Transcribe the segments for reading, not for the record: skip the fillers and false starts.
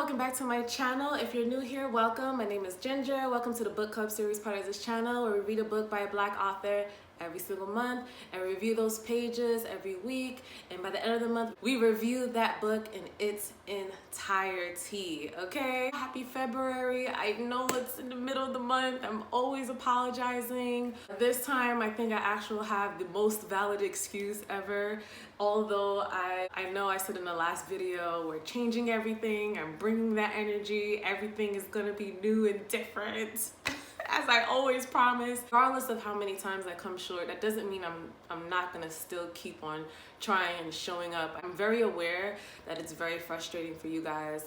welcome back to my channel. If you're new here, welcome. My name is Ginger. Welcome to the book club series part of this channel where we read a book by a Black author every single month and review those pages every week, and by the end of the month we review that book in its entirety. Okay, happy February. I know it's in the middle of the month. I'm always apologizing. This time I think I actually have the most valid excuse ever, although I know I said in the last video we're changing everything. I'm bringing that energy. Everything is gonna be new and different. As I always promise. Regardless of how many times I come short, that doesn't mean I'm not gonna still keep on trying and showing up. I'm very aware that it's very frustrating for you guys,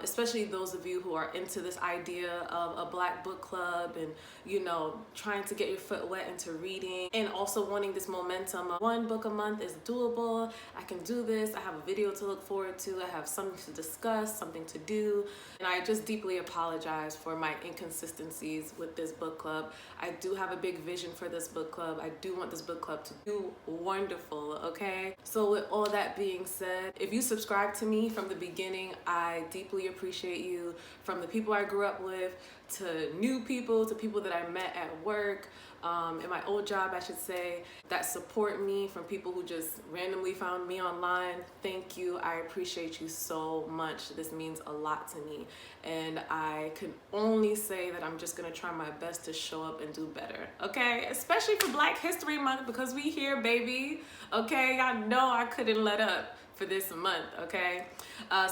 especially those of you who are into this idea of a Black book club and, you know, trying to get your foot wet into reading and also wanting this momentum of one book a month is doable. I can do this. I have a video to look forward to. I have something to discuss, something to do. And I just deeply apologize for my inconsistencies with this book club. I do have a big vision for this book club. I do want this book club to do wonderful, okay? So with all that being said, if you subscribe to me from the beginning, I deeply appreciate you. From the people I grew up with, to new people, to people that I met at work, in my old job, I should say, that support me, from people who just randomly found me online. Thank you. I appreciate you so much. This means a lot to me. And I can only say that I'm just gonna try my best to show up and do better, okay? Especially for Black History Month, because we here, baby, okay? I know I couldn't let up for this month, okay?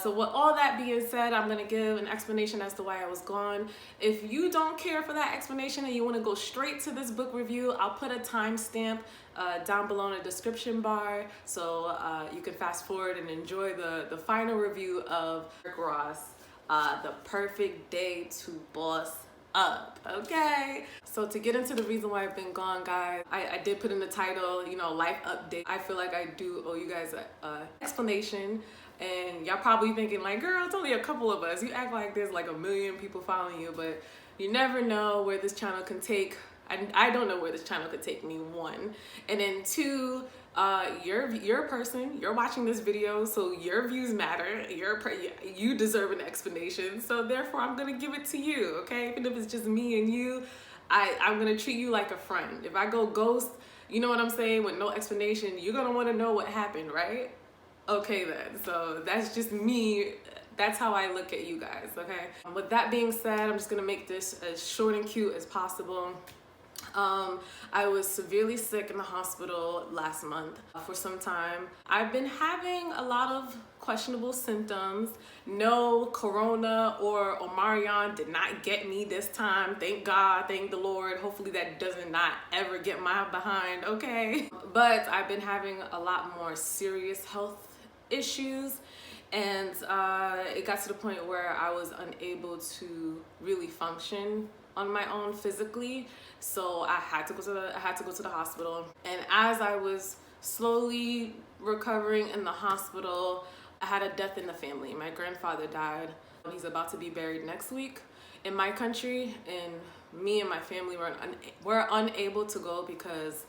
So with all that being said, I'm gonna give an explanation as to why I was gone. If you don't care for that explanation and you wanna go straight to this book review, I'll put a timestamp down below in the description bar, so you can fast forward and enjoy the final review of Rick Ross, The Perfect Day to Boss Up, okay? So to get into the reason why I've been gone, guys, I did put in the title, you know, life update. I feel like I do owe you guys a explanation, and y'all probably thinking like, girl, it's only a couple of us. You act like there's like a million people following you, but you never know where this channel can take. I don't know where this channel could take me, one. And then two, you're a person, you're watching this video, so your views matter. You deserve an explanation, so therefore I'm gonna give it to you, okay? Even if it's just me and you, I'm gonna treat you like a friend. If I go ghost, you know what I'm saying, with no explanation, you're gonna wanna know what happened, right? Okay then, so that's just me. That's how I look at you guys, okay? With that being said, I'm just gonna make this as short and cute as possible. I was severely sick in the hospital last month for some time. I've been having a lot of questionable symptoms. No, Corona or Omarion did not get me this time. Thank God, thank the Lord. Hopefully that doesn't not ever get my behind, okay? But I've been having a lot more serious health issues, and it got to the point where I was unable to really function on my own physically, so I had to go to the hospital. And as I was slowly recovering in the hospital, I had a death in the family. My grandfather died. He's about to be buried next week in my country, and me and my family were unable to go because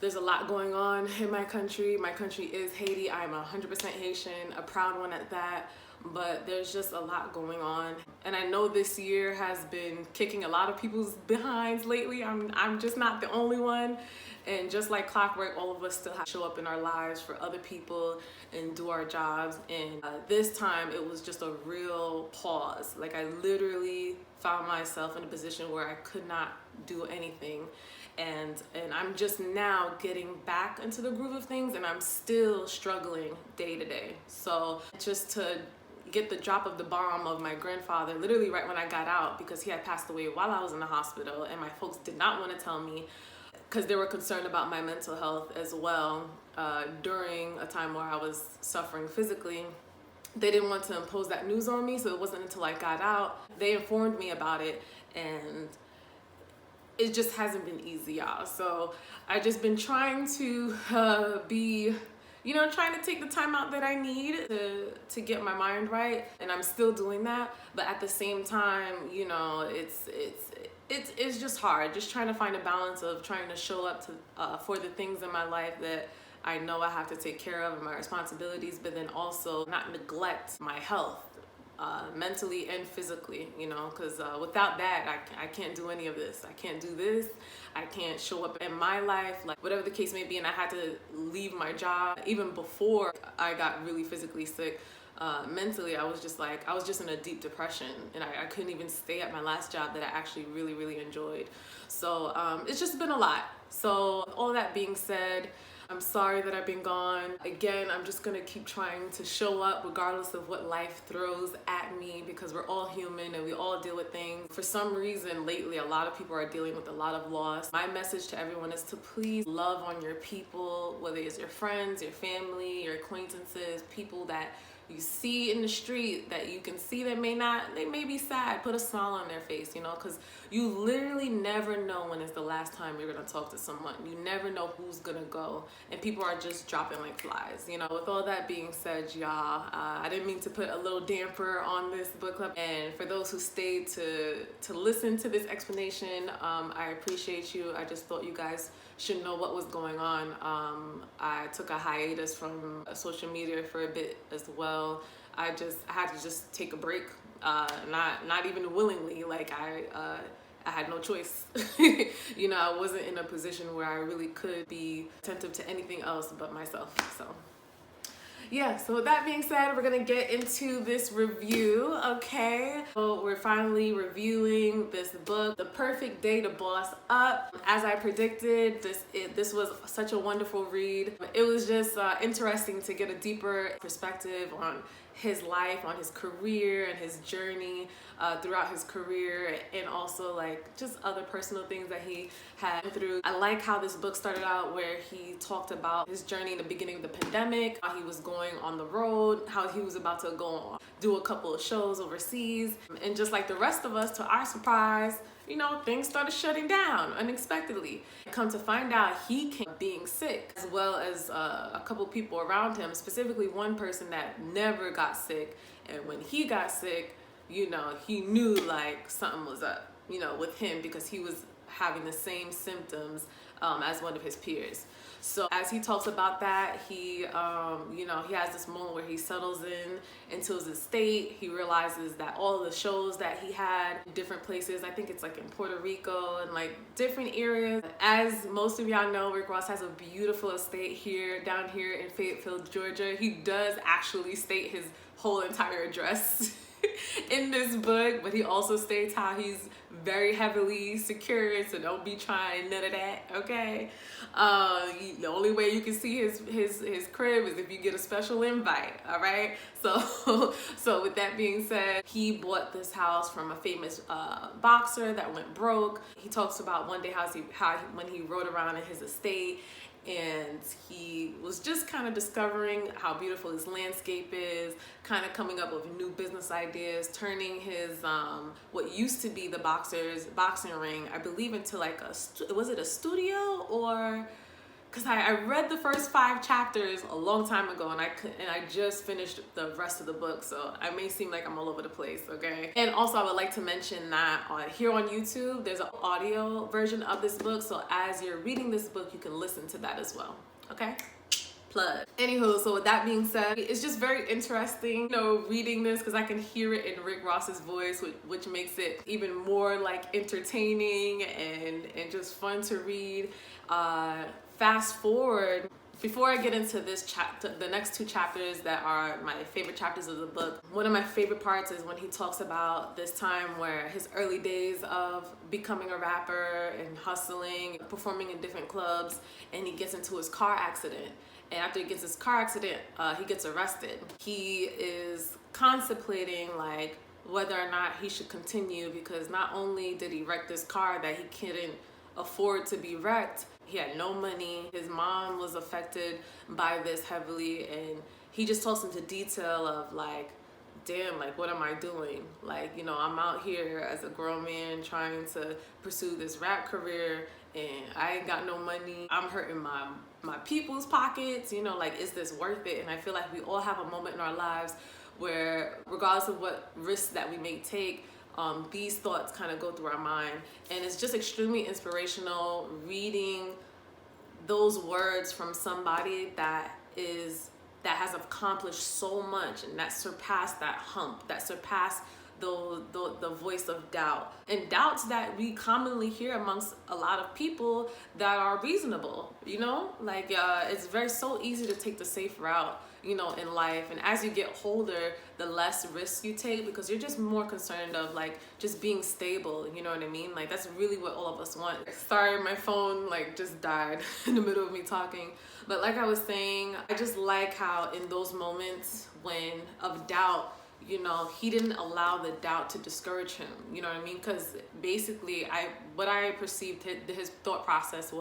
there's a lot going on in my country. My country is Haiti. I'm 100% Haitian, a proud one at that. But there's just a lot going on, and I know this year has been kicking a lot of people's behinds lately. I'm just not the only one, and just like clockwork, all of us still have to show up in our lives for other people and do our jobs. And this time it was just a real pause. Like, I literally found myself in a position where I could not do anything, and I'm just now getting back into the groove of things, and I'm still struggling day to day. So just to get the drop of the bomb of my grandfather literally right when I got out, because he had passed away while I was in the hospital, and my folks did not want to tell me because they were concerned about my mental health as well. During a time where I was suffering physically, they didn't want to impose that news on me, so it wasn't until I got out they informed me about it, and it just hasn't been easy, y'all. So I just been trying to trying to take the time out that I need to get my mind right, and I'm still doing that. But at the same time, you know, it's just hard, just trying to find a balance of trying to show up to for the things in my life that I know I have to take care of, and my responsibilities, but then also not neglect my health. mentally and physically, you know, because without that, I can't do any of this. I can't do this. I can't show up in my life, like whatever the case may be. And I had to leave my job even before I got really physically sick. Mentally, I was just in a deep depression, and I couldn't even stay at my last job that I actually really, really enjoyed. So it's just been a lot. So all that being said, I'm sorry that I've been gone. Again, I'm just gonna keep trying to show up regardless of what life throws at me, because we're all human and we all deal with things. For some reason lately, a lot of people are dealing with a lot of loss. My message to everyone is to please love on your people, whether it's your friends, your family, your acquaintances, people that you see in the street that you can see they may be sad. Put a smile on their face, you know, because you literally never know when it's the last time you're gonna talk to someone. You never know who's gonna go, and people are just dropping like flies, you know. With all that being said, y'all, I didn't mean to put a little damper on this book club, and for those who stayed to listen to this explanation, I appreciate you. I just thought you guys should know what was going on. I took a hiatus from social media for a bit as well. I had to just take a break, not even willingly. Like I had no choice. You know, I wasn't in a position where I really could be attentive to anything else but myself. So yeah, so with that being said, we're gonna get into this review, okay? So we're finally reviewing this book, The Perfect Day to Boss Up. As I predicted, this was such a wonderful read. It was just interesting to get a deeper perspective on his life, on his career and his journey throughout his career, and also like just other personal things that he had through. I like how this book started out where he talked about his journey in the beginning of the pandemic, how he was going on the road, how he was about to go on, do a couple of shows overseas, and just like the rest of us, to our surprise, you know, things started shutting down unexpectedly. Come to find out, he came being sick, as well as a couple people around him, specifically one person that never got sick. And when he got sick, you know, he knew like something was up, you know, with him, because he was having the same symptoms as one of his peers. So as he talks about that, he, you know, he has this moment where he settles into his estate. He realizes that all the shows that he had in different places, I think it's like in Puerto Rico and like different areas. As most of y'all know, Rick Ross has a beautiful estate down here in Fayetteville, Georgia. He does actually state his whole entire address in this book, but he also states how he's very heavily secured, so don't be trying none of that, okay? The only way you can see his crib is if you get a special invite, all right? So with that being said, he bought this house from a famous boxer that went broke. He talks about one day how when he rode around in his estate, and he was just kind of discovering how beautiful his landscape is, kind of coming up with new business ideas, turning his what used to be the boxer's boxing ring, I believe, into like was it a studio? Or because I read the first 5 chapters a long time ago, and I just finished the rest of the book, so I may seem like I'm all over the place, okay? And also, I would like to mention that here on YouTube, there's an audio version of this book, so as you're reading this book, you can listen to that as well, okay? Plug. Anywho, so with that being said, it's just very interesting, you know, reading this, because I can hear it in Rick Ross's voice, which makes it even more like entertaining and just fun to read. Fast forward, before I get into this chapter, the next 2 chapters that are my favorite chapters of the book, one of my favorite parts is when he talks about this time where his early days of becoming a rapper and hustling, performing in different clubs, and he gets into his car accident. And after he gets his car accident, he gets arrested. He is contemplating like whether or not he should continue, because not only did he wreck this car that he couldn't afford to be wrecked, he had no money. His mom was affected by this heavily, and he just talks into detail of like, damn, like what am I doing? Like, you know, I'm out here as a grown man trying to pursue this rap career, and I ain't got no money. I'm hurting my people's pockets, you know, like, is this worth it? And I feel like we all have a moment in our lives where, regardless of what risks that we may take, these thoughts kind of go through our mind. And it's just extremely inspirational reading those words from somebody that is that has accomplished so much and that surpassed that hump, that surpassed the voice of doubt, and doubts that we commonly hear amongst a lot of people that are reasonable, you know, like it's so easy to take the safe route, you know, in life. And as you get older, the less risks you take, because you're just more concerned of like just being stable, you know what I mean? Like that's really what all of us want. Sorry, my phone like just died in the middle of me talking. But like I was saying, I just like how in those moments when of doubt, you know, he didn't allow the doubt to discourage him, you know what I mean? Because basically what I perceived his thought process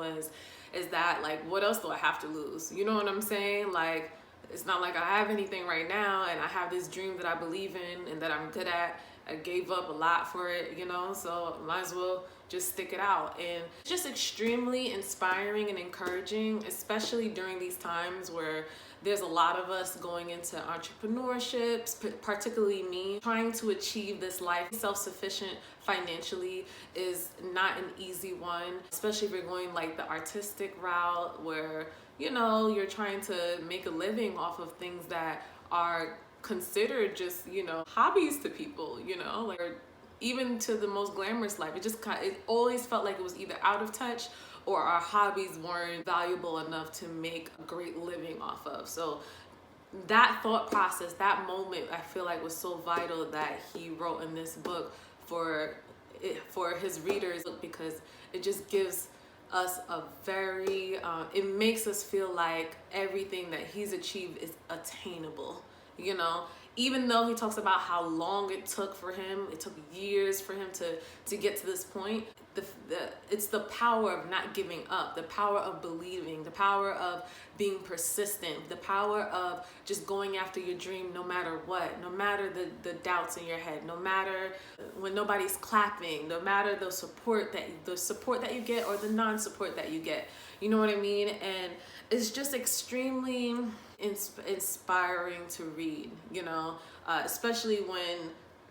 is that like, what else do I have to lose? You know what I'm saying? Like, it's not like I have anything right now, and I have this dream that I believe in and that I'm good at. I gave up a lot for it, you know, so might as well just stick it out. And it's just extremely inspiring and encouraging, especially during these times where there's a lot of us going into entrepreneurships, particularly me. Trying to achieve this life self-sufficient financially is not an easy one, especially if you're going like the artistic route where, you know, you're trying to make a living off of things that are considered just, you know, hobbies to people, you know, like, or even to the most glamorous life. It always felt like it was either out of touch or our hobbies weren't valuable enough to make a great living off of. So that thought process, that moment, I feel like was so vital that he wrote in this book for his readers, because it just gives us a very, it makes us feel like everything that he's achieved is attainable, you know? Even though he talks about how long it took for him, it took years for him to get to this point, it's the power of not giving up, the power of believing, the power of being persistent, the power of just going after your dream no matter what, no matter the doubts in your head, no matter when nobody's clapping, no matter the support that you get or the non-support that you get, you know what I mean? And it's just extremely inspiring to read, you know, especially when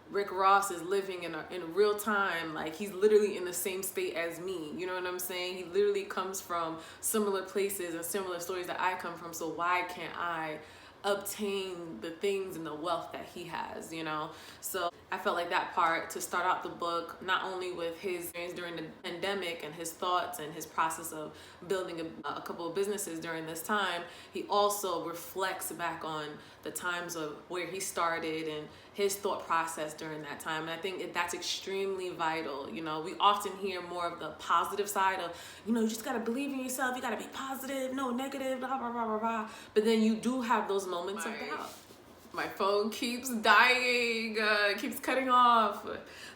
Rick Ross is living in real time. Like, he's literally in the same state as me, you know what I'm saying? He literally comes from similar places and similar stories that I come from, so why can't I obtain the things and the wealth that he has, you know? So I felt like that part to start out the book, not only with his experience during the pandemic and his thoughts and his process of building a couple of businesses during this time, he also reflects back on the times of where he started and his thought process during that time. And I think that's extremely vital. You know, we often hear more of the positive side of, you know, you just gotta believe in yourself, you gotta be positive, no negative, blah, blah, blah, blah, blah. But then you do have those moments of doubt. My phone keeps dying, keeps cutting off.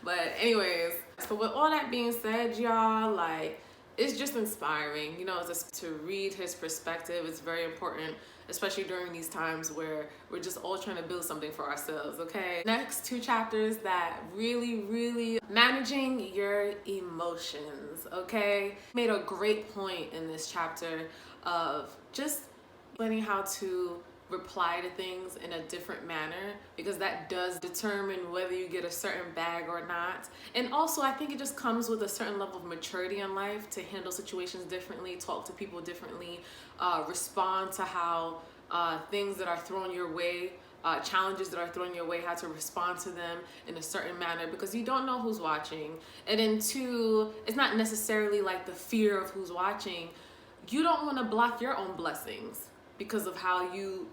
But anyways, so with all that being said, y'all, like, it's just inspiring, you know, just to read his perspective. It's very important, especially during these times where we're just all trying to build something for ourselves, okay? Next two chapters that really managing your emotions, okay? Made a great point in this chapter of just learning how to reply to things in a different manner, because that does determine whether you get a certain bag or not. And also, I think it just comes with a certain level of maturity in life to handle situations differently, talk to people differently, respond to how things that are thrown your way, challenges that are thrown your way, how to respond to them in a certain manner, because you don't know who's watching. And then two, it's not necessarily like the fear of who's watching. You don't want to block your own blessings because of how you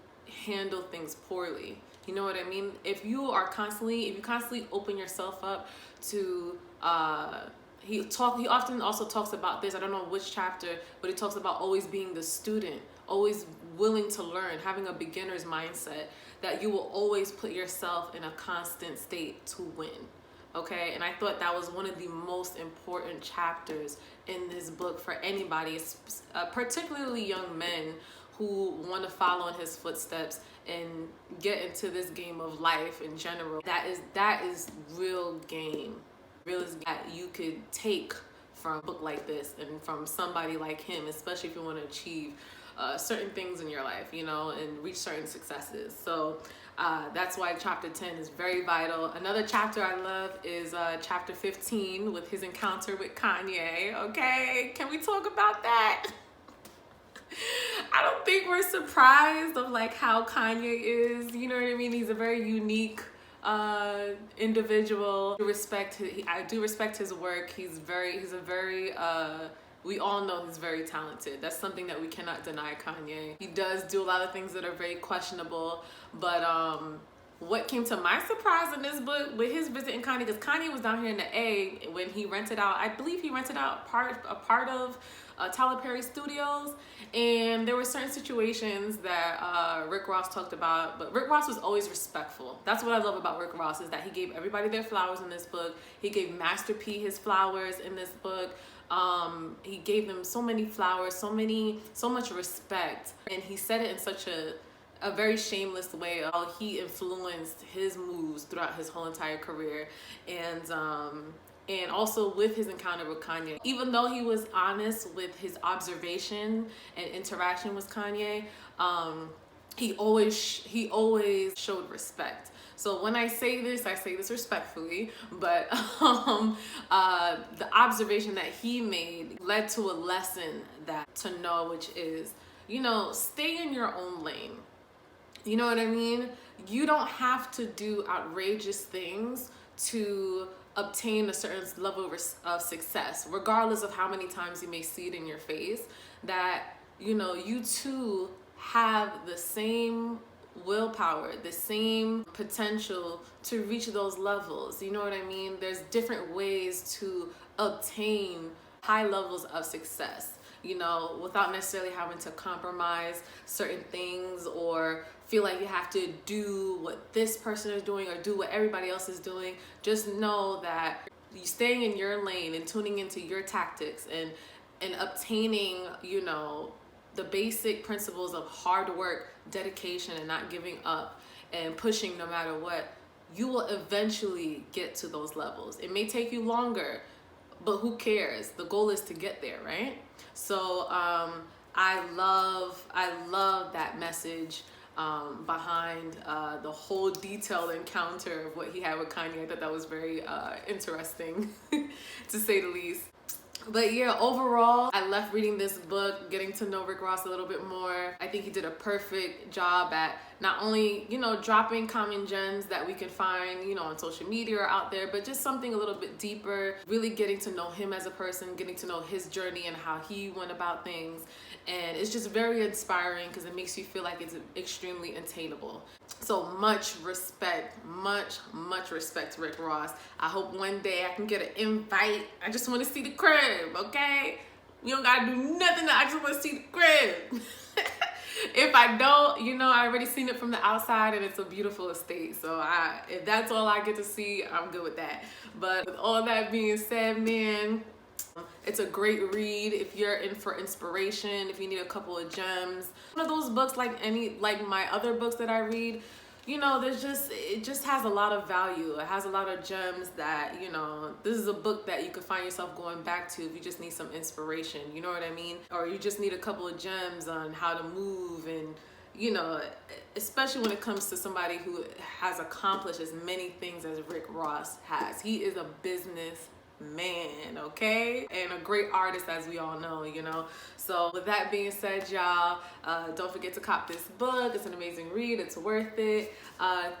handle things poorly. You know what I mean? If you constantly open yourself up to, he often also talks about this, I don't know which chapter, but he talks about always being the student, always willing to learn, having a beginner's mindset, that you will always put yourself in a constant state to win. Okay, and I thought that was one of the most important chapters in this book for anybody, particularly young men who want to follow in his footsteps and get into this game of life in general. That is real game, that you could take from a book like this and from somebody like him, especially if you want to achieve certain things in your life, you know, and reach certain successes. So that's why chapter 10 is very vital. Another chapter I love is chapter 15 with his encounter with Kanye. Okay, can we talk about that? I don't think we're surprised of like how Kanye is. You know what I mean? He's a very unique individual. I do respect his work. He's a very we all know he's very talented. That's something that we cannot deny Kanye. He does do a lot of things that are very questionable, but what came to my surprise in this book with his visit in Kanye, because Kanye was down here in the A when he rented out, I believe he rented out a part of Tyler Perry Studios, and there were certain situations that Rick Ross talked about, but Rick Ross was always respectful. That's what I love about Rick Ross, is that he gave everybody their flowers in this book. He gave Master P his flowers in this book. He gave them so many flowers, so much respect, and he said it in such a very shameless way. How he influenced his moves throughout his whole entire career, and also with his encounter with Kanye. Even though he was honest with his observation and interaction with Kanye, he always showed respect. So when I say this respectfully, but the observation that he made led to a lesson that to know, which is, you know, stay in your own lane. You know what I mean? You don't have to do outrageous things to obtain a certain level of success, regardless of how many times you may see it in your face, that, you know, you too have the same willpower, the same potential to reach those levels. You know what I mean? There's different ways to obtain high levels of success, you know, without necessarily having to compromise certain things or feel like you have to do what this person is doing or do what everybody else is doing. Just know that you staying in your lane and tuning into your tactics and obtaining, you know, the basic principles of hard work, dedication, and not giving up and pushing no matter what, you will eventually get to those levels. It may take you longer, but who cares? The goal is to get there, right? So I love that message behind the whole detailed encounter of what he had with Kanye. I thought that was very interesting to say the least. But yeah, overall, I left reading this book, getting to know Rick Ross a little bit more. I think he did a perfect job at not only, you know, dropping common gems that we can find, you know, on social media or out there, but just something a little bit deeper, really getting to know him as a person, getting to know his journey and how he went about things. And it's just very inspiring because it makes you feel like it's extremely attainable. So much respect to Rick Ross. I hope one day I can get an invite. I just want to see the crib, okay? You don't gotta do nothing. I just want to see the crib. If I don't, you know, I already seen it from the outside and it's a beautiful estate. So if that's all I get to see, I'm good with that. But with all that being said, man, it's a great read if you're in for inspiration, if you need a couple of gems. One of those books, like my other books that I read, you know, it just has a lot of value. It has a lot of gems that, you know, this is a book that you could find yourself going back to if you just need some inspiration, you know what I mean? Or you just need a couple of gems on how to move, and, you know, especially when it comes to somebody who has accomplished as many things as Rick Ross has. He is a business man, okay, and a great artist, as we all know, you know. So with that being said, y'all, don't forget to cop this book. It's an amazing read. It's worth it.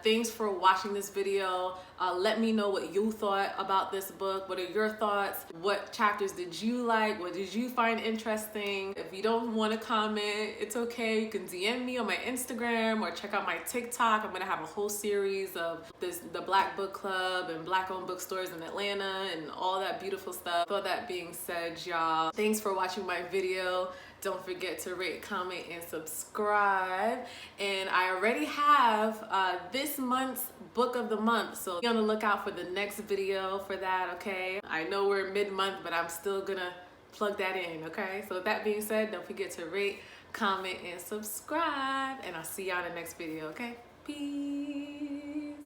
Thanks for watching this video. Let me know what you thought about this book. What are your thoughts? What chapters did you like? What did you find interesting? If you don't want to comment, it's okay. You can DM me on my Instagram or check out my TikTok. I'm gonna have a whole series of the Black Book Club and Black-owned bookstores in Atlanta and all that beautiful stuff. With all that being said, y'all, thanks for watching my video. Don't forget to rate, comment, and subscribe. And I already have this month's book of the month, so be on the lookout for the next video for that, okay? I know we're mid-month, but I'm still gonna plug that in, okay? So with that being said, don't forget to rate, comment, and subscribe, and I'll see y'all in the next video, okay? Peace.